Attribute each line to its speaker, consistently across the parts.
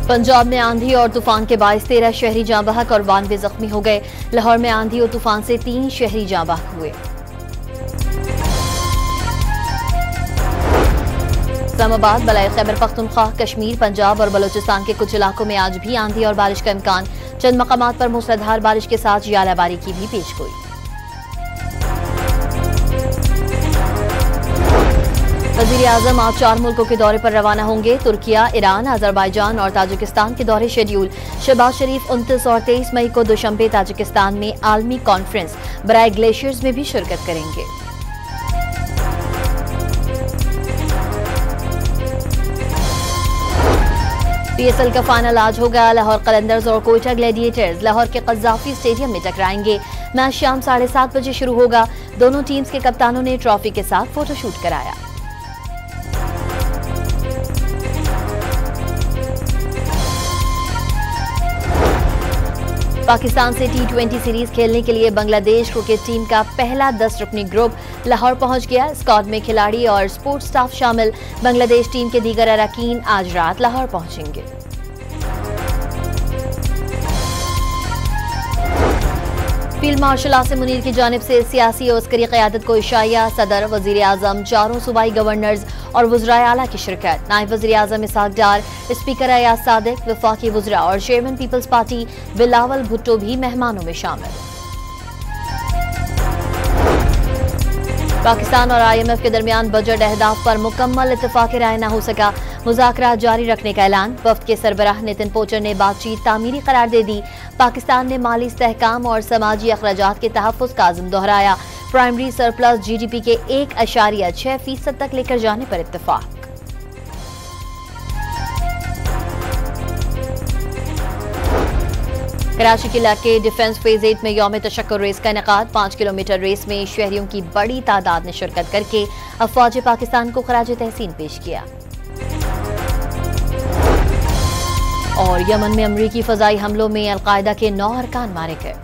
Speaker 1: पंजाब में आंधी और तूफान के बाइस 13 शहरी जाँ बहक और 92 जख्मी हो गए। लाहौर में आंधी और तूफान से 3 शहरी जाँ बहक हुए। इस्लामाबाद, बलाई खैबर पख्तूनख्वा, कश्मीर, पंजाब और बलोचिस्तान के कुछ इलाकों में आज भी आंधी और बारिश का इम्कान। चंद मकामात पर मूसलाधार बारिश के साथ यालाबारी की भी पेशगोई। वज़ीर आज़म आज 4 मुल्कों के दौरे पर रवाना होंगे। तुर्किया, ईरान, अजरबैजान और ताजिकिस्तान के दौरे शेड्यूल। शहबाज शरीफ 29 और 23 मई को दुशंबे ताजिकिस्तान में आलमी कॉन्फ्रेंस बराए ग्लेशियर्स में भी शिरकत करेंगे। PSL का फाइनल आज होगा। लाहौर कलंदर्स और कोयटा ग्लैडिएटर्स लाहौर के कज़ाफी स्टेडियम में टकराएंगे। मैच शाम 7:30 बजे शुरू होगा। दोनों टीम्स के कप्तानों ने ट्रॉफी के साथ फोटोशूट कराया। पाकिस्तान से T20 सीरीज खेलने के लिए बांग्लादेश क्रिकेट टीम का पहला 10 रुकनी ग्रुप लाहौर पहुंच गया। स्क्वाड में खिलाड़ी और स्पोर्ट्स स्टाफ शामिल। बांग्लादेश टीम के दीगर अरकान आज रात लाहौर पहुंचेंगे। फील्ड मार्शल आसिम मुनीर की जानिब से सियासी और अस्करी क़यादत को इशाया। सदर, वज़ीर आज़म, 4 सूबाई गवर्नर्स और वज़राए आला की शिरकत। नायब वज़ीर आज़म इसहाक डार, स्पीकर अयाज सादिक, वफाकी वज़रा और चेयरमैन पीपल्स पार्टी बिलावल भुट्टो भी मेहमानों में शामिल। पाकिस्तान और IMF के दरमियान बजट अहदाफ पर मुकम्मल इत्तेफाक राय न हो सका। मुज़ाकरात जारी रखने का ऐलान। वफ्द के सरबराह नितिन पोचर ने बातचीत तामीरी करार दे दी। पाकिस्तान ने माली इस्तेहकाम और समाजी अखराजात के तहफ़्फ़ुज़ का अज़्म दोहराया। प्राइमरी सरप्लस GDP के 1.6% तक लेकर जाने पर इत्तेफाक। कराची के इलाके डिफेंस फेज 8 में यौम तशक्कुर रेस का इनेकाद। 5 किलोमीटर रेस में शहरियों की बड़ी तादाद ने शिरकत करके अफवाज पाकिस्तान को खराज तहसीन पेश किया। और यमन में अमरीकी फजाई हमलों में अलकायदा के 9 अरकान मारे गए।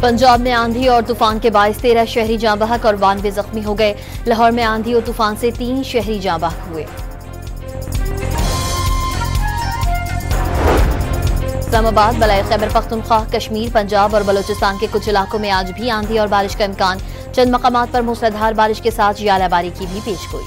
Speaker 1: पंजाब में आंधी और तूफान के बाइस 13 शहरी जाँ बहक और 92 जख्मी हो गए। लाहौर में आंधी और तूफान से 3 शहरी जाँ बहक हुए। इस्लामाबाद, बलाई खैबर पख्तूनख्वा, कश्मीर, पंजाब और बलोचिस्तान के कुछ इलाकों में आज भी आंधी और बारिश का इम्कान। चंद मकामात पर मूसलाधार बारिश के साथ यालाबारी की भी पेशगोई।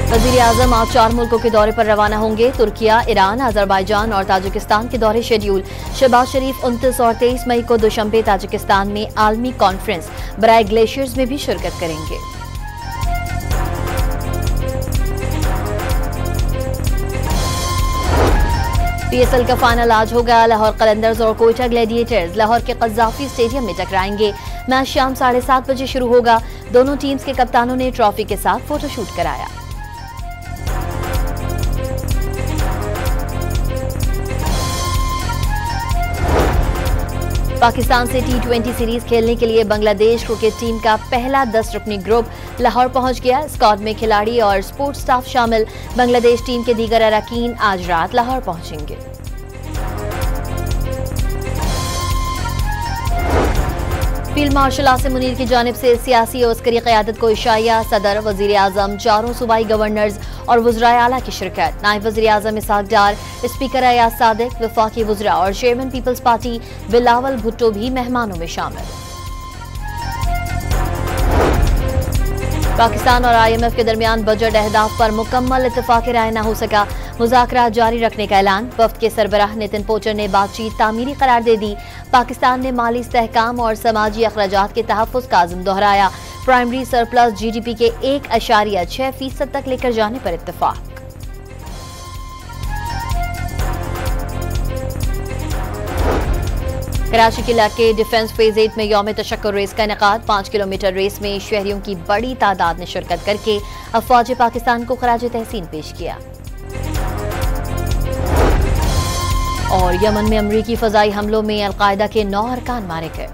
Speaker 1: वज़ीर आज़म आज 4 मुल्कों के दौरे पर रवाना होंगे। तुर्किया, ईरान, अजरबैजान और ताजिकिस्तान के दौरे शेड्यूल। शहबाज शरीफ 29 और 23 मई को दुशंबे ताजिकिस्तान में आलमी कॉन्फ्रेंस बराए ग्लेशियर्स में भी शिरकत करेंगे। PSL का फाइनल आज होगा। लाहौर कलंदर्स और कोयटा ग्लैडिएटर्स लाहौर के कज़ाफी स्टेडियम में टकराएंगे। मैच शाम 7:30 बजे शुरू होगा। दोनों टीम्स के कप्तानों ने ट्रॉफी के साथ फोटोशूट कराया। पाकिस्तान से T20 सीरीज खेलने के लिए बांग्लादेश क्रिकेट टीम का पहला 10 रुकनी ग्रुप लाहौर पहुंच गया। स्क्वाड में खिलाड़ी और स्पोर्ट्स स्टाफ शामिल। बांग्लादेश टीम के दीगर अरकान आज रात लाहौर पहुंचेंगे। फील्ड मार्शल आसिम मुनीर की जानिब से सियासी और अस्करी क़यादत को इशाया। सदर, वज़ीर आज़म, 4 सूबाई गवर्नर्स और वज़राए आला की शिरकत। नायब वज़ीर आज़म इसहाक डार, स्पीकर अयाज सादिक, वफाकी वज़रा और चेयरमैन पीपल्स पार्टी बिलावल भुट्टो भी मेहमानों में शामिल। पाकिस्तान और IMF के दरमियान बजट अहदाफ पर मुकम्मल इत्तेफाक राय न हो सका। मुज़ाकरात जारी रखने का ऐलान। वफ्द के सरबराह नितिन पोचर ने बातचीत तामीरी करार दे दी। पाकिस्तान ने माली इस्तेहकाम और समाजी अखराजात के तहफ़्फ़ुज़ का अज़्म दोहराया। प्राइमरी सरप्लस GDP के 1.6% तक लेकर जाने पर इत्तेफाक। कराची के इलाके डिफेंस फेज 8 में यौम तशक्कुर रेस का इनेकाद। 5 किलोमीटर रेस में शहरियों की बड़ी तादाद ने शिरकत करके अफवाज पाकिस्तान को खराज तहसीन पेश किया। और यमन में अमरीकी फजाई हमलों में अलकायदा के 9 अरकान मारे गए।